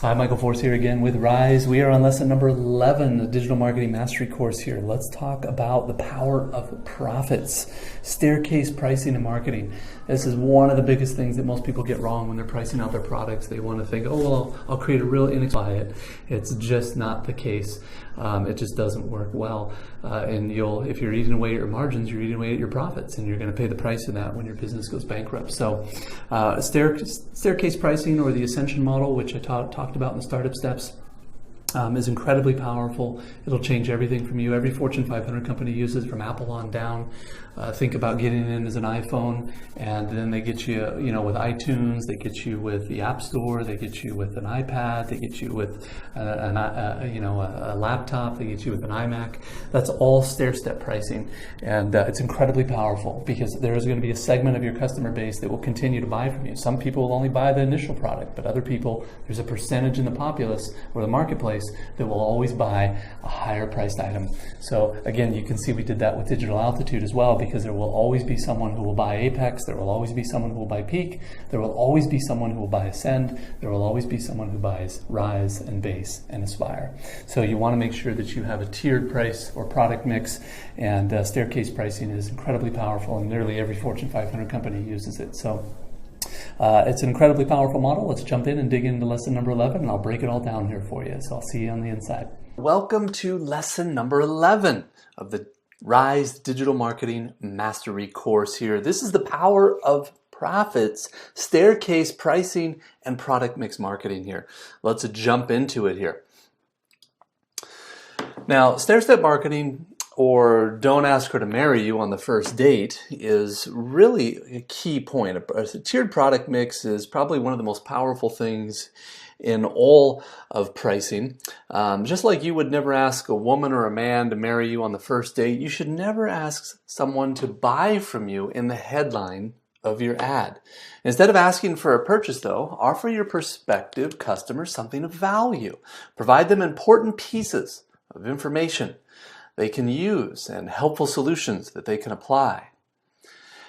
Hi, Michael Force here again with Rise. We are on lesson number 11, the Digital Marketing Mastery course here. Let's talk about the power of profits, staircase pricing and marketing. This is one of the biggest things that most people get wrong when they're pricing out their products. They want to think, oh, well, I'll create a real inexpensive. It's just not the case. It just doesn't work well. And if you're eating away at your margins, you're eating away at your profits, and you're going to pay the price of that when your business goes bankrupt. So staircase pricing, or the ascension model, which I talked about in the startup steps, is incredibly powerful. It'll change everything from you. Every Fortune 500 company uses, from Apple on down. Think about getting in as an iPhone, and then they get you, with iTunes. They get you with the App Store. They get you with an iPad. They get you with a laptop. They get you with an iMac. That's all stair-step pricing, and it's incredibly powerful because there is going to be a segment of your customer base that will continue to buy from you. Some people will only buy the initial product, but other people, there's a percentage in the populace or the marketplace that will always buy a higher priced item. So again, you can see we did that with Digital Altitude as well, because there will always be someone who will buy Apex, there will always be someone who will buy Peak, there will always be someone who will buy Ascend, there will always be someone who buys Rise and Base and Aspire. So you want to make sure that you have a tiered price or product mix, and staircase pricing is incredibly powerful, and nearly every Fortune 500 company uses it. So it's an incredibly powerful model. Let's jump in and dig into lesson number 11, and I'll break it all down here for you. So I'll see you on the inside. Welcome to lesson number 11 of the Rise Digital Marketing Mastery course here. This is the power of profits, staircase pricing, and product mix marketing here. Let's jump into it here. Now, stair-step marketing, or don't ask her to marry you on the first date, is really a key point. A tiered product mix is probably one of the most powerful things in all of pricing. Just like you would never ask a woman or a man to marry you on the first date, you should never ask someone to buy from you in the headline of your ad. Instead of asking for a purchase, though, offer your prospective customers something of value. Provide them important pieces of information they can use and helpful solutions that they can apply.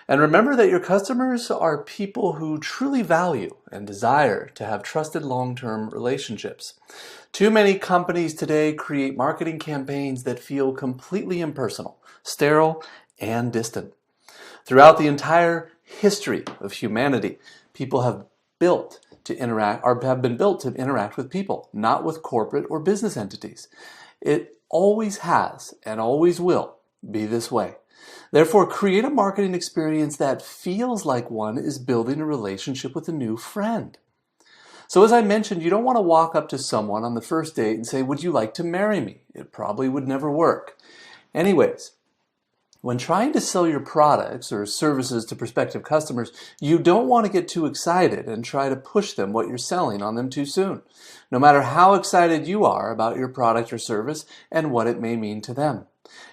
And remember that your customers are people who truly value and desire to have trusted long-term relationships. Too many companies today create marketing campaigns that feel completely impersonal, sterile, and distant. Throughout the entire history of humanity, people have been built to interact with people, not with corporate or business entities. It always has and always will be this way. Therefore, create a marketing experience that feels like one is building a relationship with a new friend. So as I mentioned, you don't want to walk up to someone on the first date and say, "Would you like to marry me?" It probably would never work. Anyways, when trying to sell your products or services to prospective customers, you don't want to get too excited and try to push them what you're selling on them too soon, no matter how excited you are about your product or service and what it may mean to them.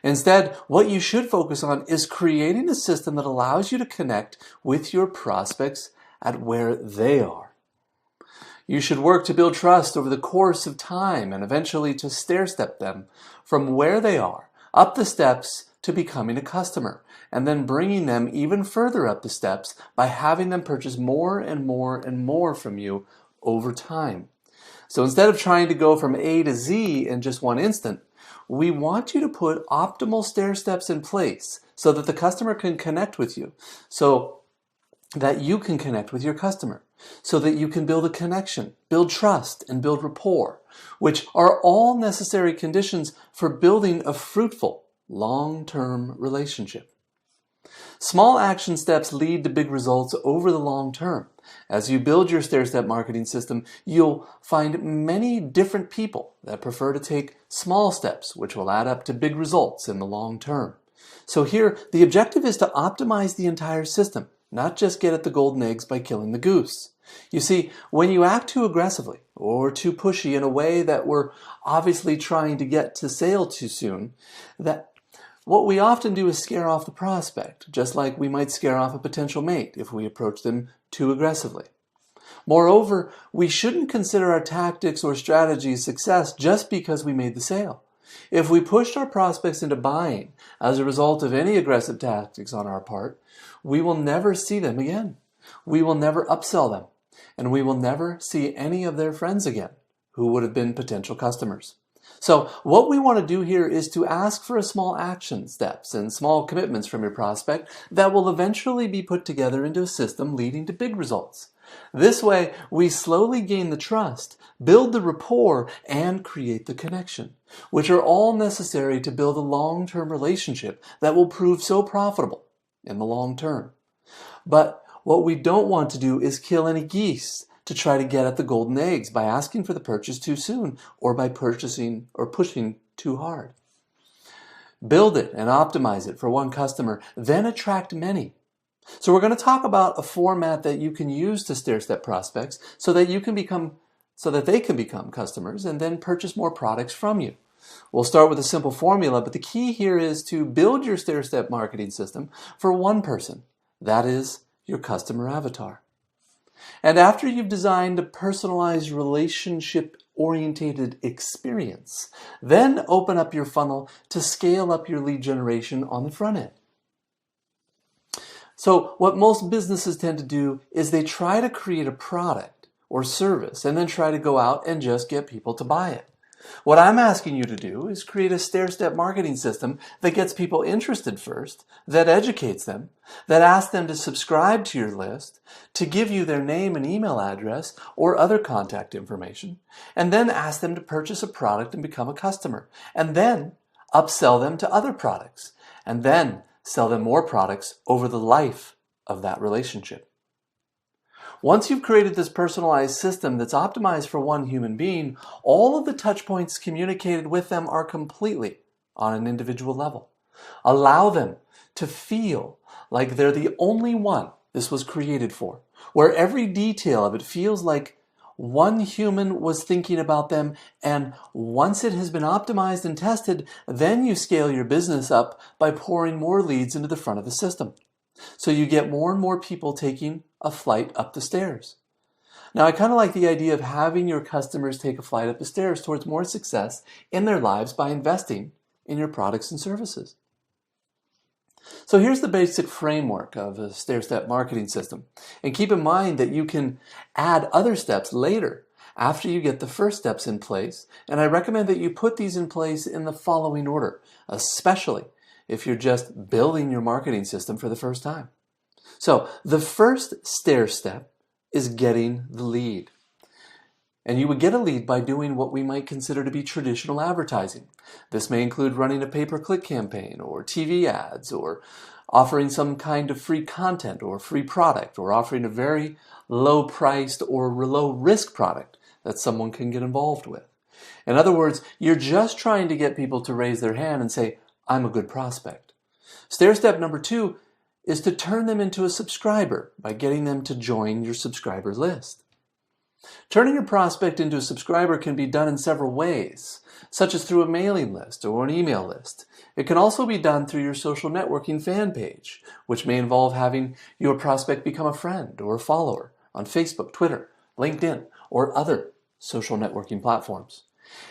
Instead, what you should focus on is creating a system that allows you to connect with your prospects at where they are. You should work to build trust over the course of time and eventually to stair-step them from where they are up the steps to becoming a customer, and then bringing them even further up the steps by having them purchase more and more and more from you over time. So instead of trying to go from A to Z in just one instant, we want you to put optimal stair steps in place so that the customer can connect with you, so that you can connect with your customer, so that you can build a connection, build trust, and build rapport, which are all necessary conditions for building a fruitful, long-term relationship. Small action steps lead to big results over the long term. As you build your stair-step marketing system, you'll find many different people that prefer to take small steps, which will add up to big results in the long term. So here, the objective is to optimize the entire system, not just get at the golden eggs by killing the goose. You see, when you act too aggressively or too pushy in a way that we're obviously trying to get to sale too soon, what we often do is scare off the prospect, just like we might scare off a potential mate if we approach them too aggressively. Moreover, we shouldn't consider our tactics or strategies success just because we made the sale. If we pushed our prospects into buying as a result of any aggressive tactics on our part, we will never see them again. We will never upsell them, and we will never see any of their friends again. who would have been potential customers. So what we want to do here is to ask for a small action steps and small commitments from your prospect that will eventually be put together into a system leading to big results. This way, we slowly gain the trust, build the rapport, and create the connection, which are all necessary to build a long-term relationship that will prove so profitable in the long term. But what we don't want to do is kill any geese to try to get at the golden eggs by asking for the purchase too soon or by purchasing or pushing too hard. Build it and optimize it for one customer, then attract many. So we're going to talk about a format that you can use to stair-step prospects so that they can become customers and then purchase more products from you. We'll start with a simple formula, but the key here is to build your stair-step marketing system for one person. That is your customer avatar. And after you've designed a personalized relationship-oriented experience, then open up your funnel to scale up your lead generation on the front end. So what most businesses tend to do is they try to create a product or service and then try to go out and just get people to buy it. What I'm asking you to do is create a stair-step marketing system that gets people interested first, that educates them, that asks them to subscribe to your list, to give you their name and email address or other contact information, and then ask them to purchase a product and become a customer, and then upsell them to other products, and then sell them more products over the life of that relationship. Once you've created this personalized system that's optimized for one human being, all of the touch points communicated with them are completely on an individual level. Allow them to feel like they're the only one this was created for, where every detail of it feels like one human was thinking about them, and once it has been optimized and tested, then you scale your business up by pouring more leads into the front of the system. So you get more and more people taking a flight up the stairs. Now, I kind of like the idea of having your customers take a flight up the stairs towards more success in their lives by investing in your products and services. So here's the basic framework of a stair-step marketing system. And keep in mind that you can add other steps later after you get the first steps in place. And I recommend that you put these in place in the following order, especially if you're just building your marketing system for the first time. So the first stair step is getting the lead. And you would get a lead by doing what we might consider to be traditional advertising. This may include running a pay-per-click campaign or TV ads or offering some kind of free content or free product or offering a very low-priced or low-risk product that someone can get involved with. In other words, you're just trying to get people to raise their hand and say, I'm a good prospect. Stair step number 2 is to turn them into a subscriber by getting them to join your subscriber list. Turning your prospect into a subscriber can be done in several ways, such as through a mailing list or an email list. It can also be done through your social networking fan page, which may involve having your prospect become a friend or a follower on Facebook, Twitter, LinkedIn, or other social networking platforms.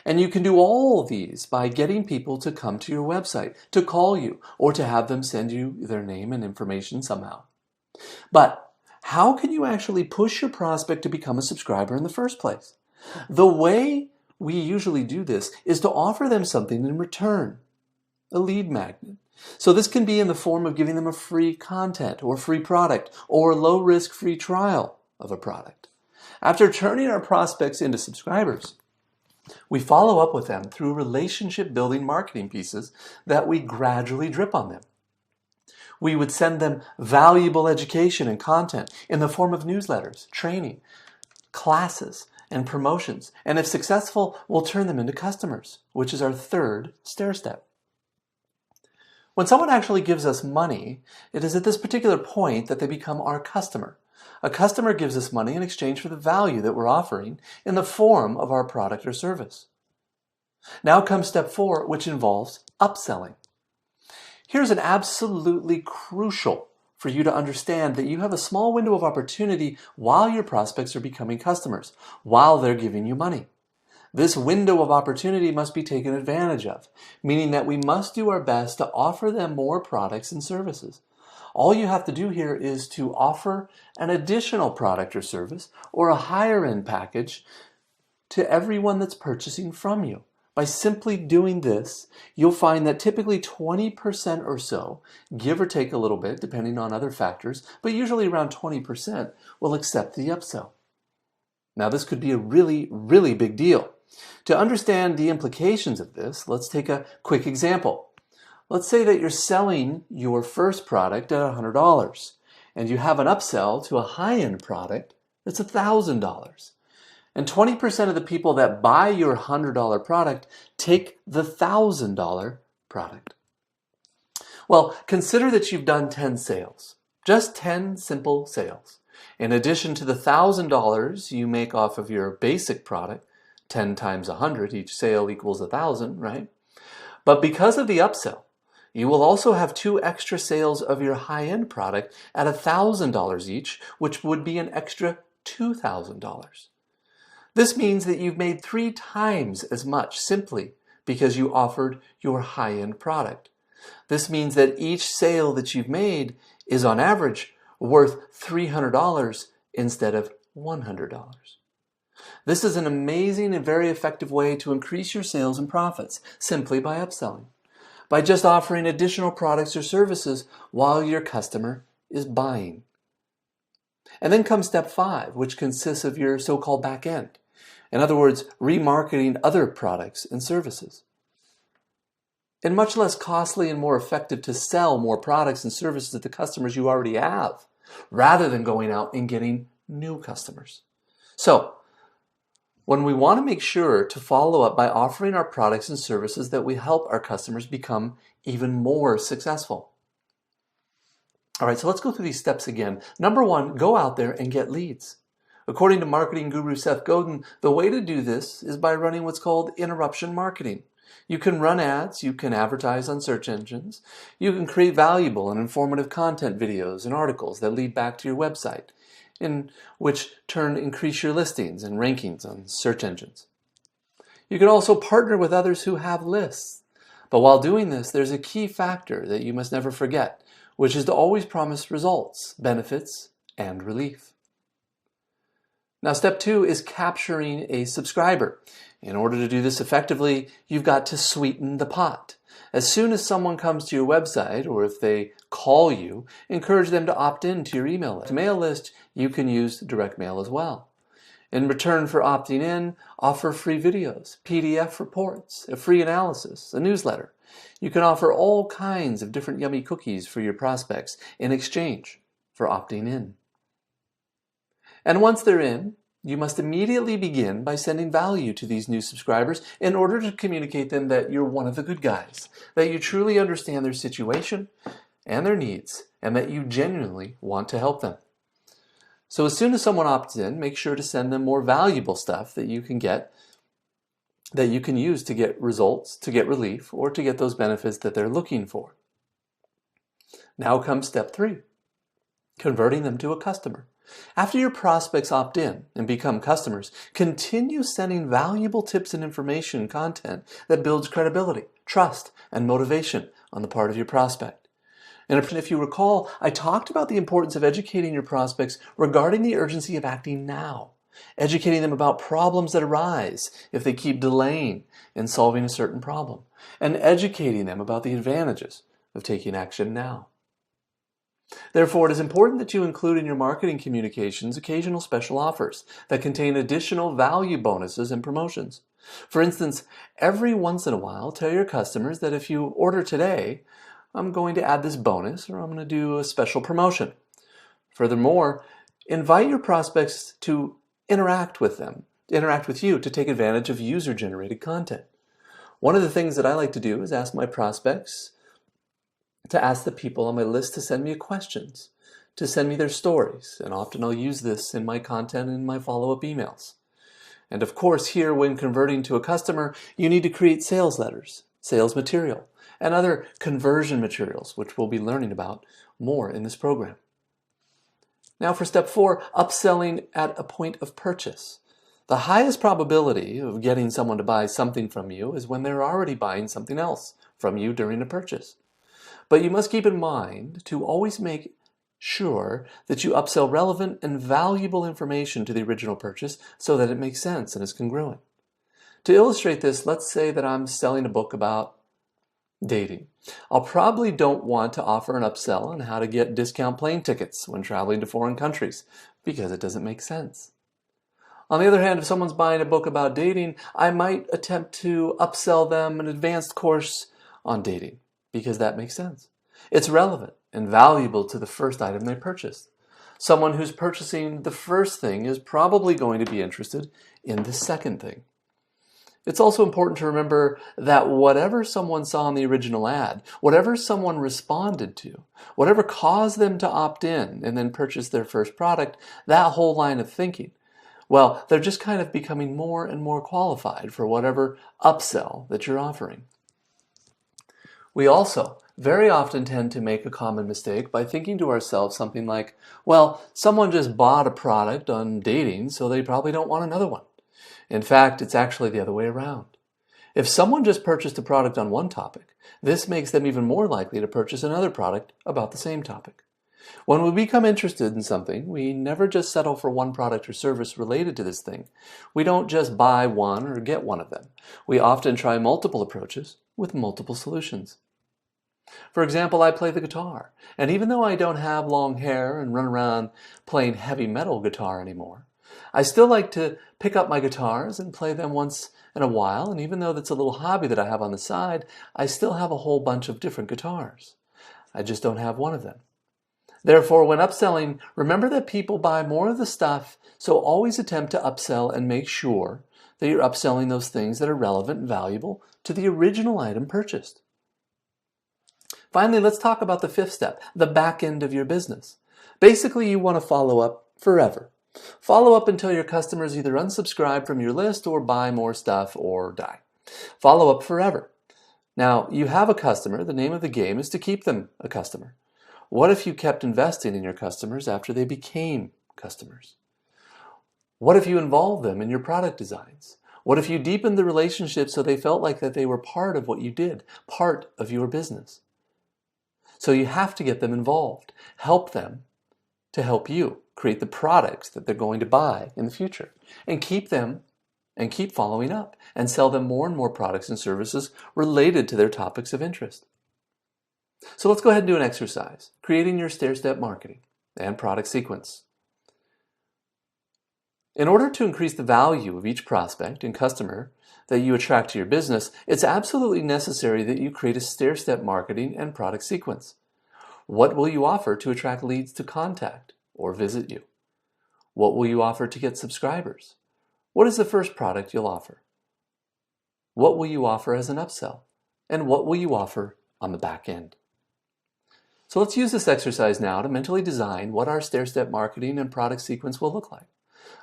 And you can do all of these by getting people to come to your website, to call you, or to have them send you their name and information somehow. But how can you actually push your prospect to become a subscriber in the first place? The way we usually do this is to offer them something in return, a lead magnet. So this can be in the form of giving them a free content or free product or a low-risk free trial of a product. After turning our prospects into subscribers, we follow up with them through relationship-building marketing pieces that we gradually drip on them. We would send them valuable education and content in the form of newsletters, training, classes, and promotions. And if successful, we'll turn them into customers, which is our third stair step. When someone actually gives us money, it is at this particular point that they become our customer. A customer gives us money in exchange for the value that we're offering in the form of our product or service. Now comes step 4, which involves upselling. Here's an absolutely crucial for you to understand that you have a small window of opportunity while your prospects are becoming customers, while they're giving you money. This window of opportunity must be taken advantage of, meaning that we must do our best to offer them more products and services. All you have to do here is to offer an additional product or service or a higher end package to everyone that's purchasing from you. By simply doing this, you'll find that typically 20% or so, give or take a little bit depending on other factors, but usually around 20% will accept the upsell. Now this could be a really, really big deal. To understand the implications of this, let's take a quick example. Let's say that you're selling your first product at $100 and you have an upsell to a high-end product that's $1,000. And 20% of the people that buy your $100 product take the $1,000 product. Well, consider that you've done 10 sales, just 10 simple sales. In addition to the $1,000 you make off of your basic product, 10 times 100, each sale equals 1,000, right? But because of the upsell, you will also have 2 extra sales of your high-end product at $1,000 each, which would be an extra $2,000. This means that you've made 3 times as much simply because you offered your high-end product. This means that each sale that you've made is on average worth $300 instead of $100. This is an amazing and very effective way to increase your sales and profits simply by upselling, by just offering additional products or services while your customer is buying. And then comes step 5, which consists of your so-called back end. In other words, remarketing other products and services. And much less costly and more effective to sell more products and services to the customers you already have, rather than going out and getting new customers. So, when we want to make sure to follow up by offering our products and services that we help our customers become even more successful. All right, so let's go through these steps again. Number 1, go out there and get leads. According to marketing guru Seth Godin, the way to do this is by running what's called interruption marketing. You can run ads, you can advertise on search engines, you can create valuable and informative content videos and articles that lead back to your website, in which turn increase your listings and rankings on search engines. You can also partner with others who have lists. But while doing this, there's a key factor that you must never forget, which is to always promise results, benefits, and relief. Now, step 2 is capturing a subscriber. In order to do this effectively, you've got to sweeten the pot. As soon as someone comes to your website, or if they call you, encourage them to opt in to your email list. To mail list, you can use direct mail as well. In return for opting in, offer free videos, PDF reports, a free analysis, a newsletter. You can offer all kinds of different yummy cookies for your prospects in exchange for opting in. And once they're in, you must immediately begin by sending value to these new subscribers in order to communicate them that you're one of the good guys, that you truly understand their situation and their needs, and that you genuinely want to help them. So as soon as someone opts in, make sure to send them more valuable stuff that you can get, that you can use to get results, to get relief, or to get those benefits that they're looking for. Now comes step 3, converting them to a customer. After your prospects opt in and become customers, continue sending valuable tips and information content that builds credibility, trust, and motivation on the part of your prospect. And if you recall, I talked about the importance of educating your prospects regarding the urgency of acting now, educating them about problems that arise if they keep delaying in solving a certain problem, and educating them about the advantages of taking action now. Therefore, it is important that you include in your marketing communications occasional special offers that contain additional value bonuses and promotions. For instance, every once in a while, tell your customers that if you order today, I'm going to add this bonus or I'm going to do a special promotion. Furthermore, invite your prospects to interact with you to take advantage of user-generated content. One of the things that I like to do is ask my prospects to ask the people on my list to send me questions, to send me their stories, and often I'll use this in my content and my follow-up emails. And of course, here when converting to a customer, you need to create sales letters, sales material, and other conversion materials, which we'll be learning about more in this program. Now for step 4, upselling at a point of purchase. The highest probability of getting someone to buy something from you is when they're already buying something else from you during a purchase. But you must keep in mind to always make sure that you upsell relevant and valuable information to the original purchase so that it makes sense and is congruent. To illustrate this, let's say that I'm selling a book about dating. I'll probably don't want to offer an upsell on how to get discount plane tickets when traveling to foreign countries because it doesn't make sense. On the other hand, if someone's buying a book about dating, I might attempt to upsell them an advanced course on dating because that makes sense. It's relevant and valuable to the first item they purchased. Someone who's purchasing the first thing is probably going to be interested in the second thing. It's also important to remember that whatever someone saw in the original ad, whatever someone responded to, whatever caused them to opt in and then purchase their first product, that whole line of thinking, well, they're just kind of becoming more and more qualified for whatever upsell that you're offering. We also very often tend to make a common mistake by thinking to ourselves something like, well, someone just bought a product on dating, so they probably don't want another one. In fact, it's actually the other way around. If someone just purchased a product on one topic, this makes them even more likely to purchase another product about the same topic. When we become interested in something, we never just settle for one product or service related to this thing. We don't just buy one or get one of them. We often try multiple approaches with multiple solutions. For example, I play the guitar, and even though I don't have long hair and run around playing heavy metal guitar anymore, I still like to pick up my guitars and play them once in a while, and even though that's a little hobby that I have on the side, I still have a whole bunch of different guitars. I just don't have one of them. Therefore, when upselling, remember that people buy more of the stuff, so always attempt to upsell and make sure that you're upselling those things that are relevant and valuable to the original item purchased. Finally, let's talk about the fifth step, the back end of your business. Basically, you want to follow up forever. Follow up until your customers either unsubscribe from your list or buy more stuff or die. Follow up forever. Now, you have a customer. The name of the game is to keep them a customer. What if you kept investing in your customers after they became customers? What if you involved them in your product designs? What if you deepened the relationship so they felt like that they were part of what you did, part of your business? So you have to get them involved. Help them to help you create the products that they're going to buy in the future, and keep them and keep following up and sell them more and more products and services related to their topics of interest. So let's go ahead and do an exercise, creating your stair-step marketing and product sequence. In order to increase the value of each prospect and customer that you attract to your business, it's absolutely necessary that you create a stair-step marketing and product sequence. What will you offer to attract leads to contact or visit you? What will you offer to get subscribers? What is the first product you'll offer? What will you offer as an upsell? And what will you offer on the back end? So let's use this exercise now to mentally design what our stair-step marketing and product sequence will look like.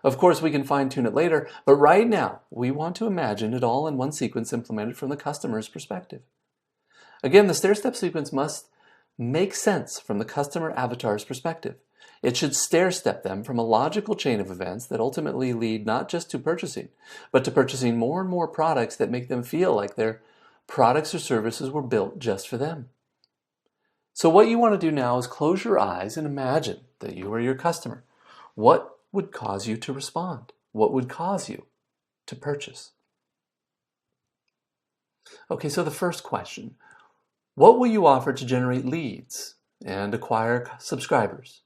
Of course, we can fine-tune it later, but right now, we want to imagine it all in one sequence implemented from the customer's perspective. Again, the stair-step sequence must make sense from the customer avatar's perspective. It should stair-step them from a logical chain of events that ultimately lead not just to purchasing, but to purchasing more and more products that make them feel like their products or services were built just for them. So what you want to do now is close your eyes and imagine that you are your customer. What would cause you to respond? What would cause you to purchase? Okay, so the first question, what will you offer to generate leads and acquire subscribers?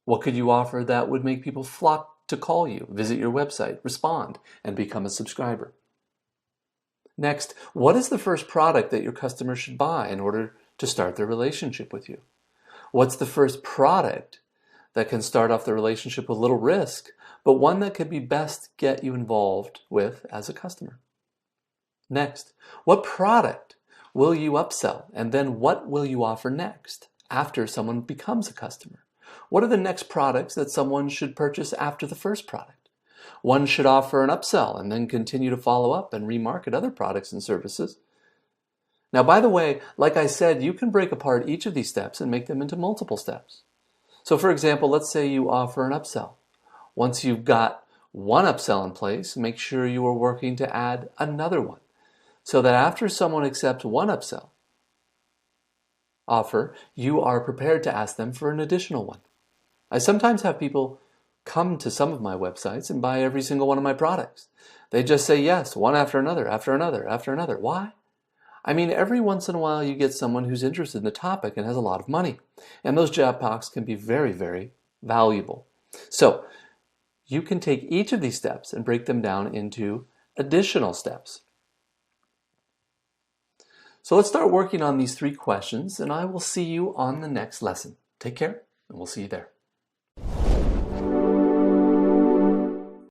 What could you offer that would make people flock to call you, visit your website, respond, and become a subscriber? Next, what is the first product that your customers should buy in order to start their relationship with you? What's the first product that can start off the relationship with little risk, but one that could be best get you involved with as a customer? Next, what product will you upsell, and then what will you offer next after someone becomes a customer? What are the next products that someone should purchase after the first product? One should offer an upsell and then continue to follow up and remarket other products and services. Now, by the way, like I said, you can break apart each of these steps and make them into multiple steps. So for example, let's say you offer an upsell. Once you've got one upsell in place, make sure you are working to add another one, so that after someone accepts one upsell, offer, you are prepared to ask them for an additional one. I sometimes have people come to some of my websites and buy every single one of my products. They just say yes, one after another, after another, after another. Why? I mean, every once in a while you get someone who's interested in the topic and has a lot of money. And those jackpots can be very, very valuable. So you can take each of these steps and break them down into additional steps. So let's start working on these 3 questions, and I will see you on the next lesson. Take care, and we'll see you there.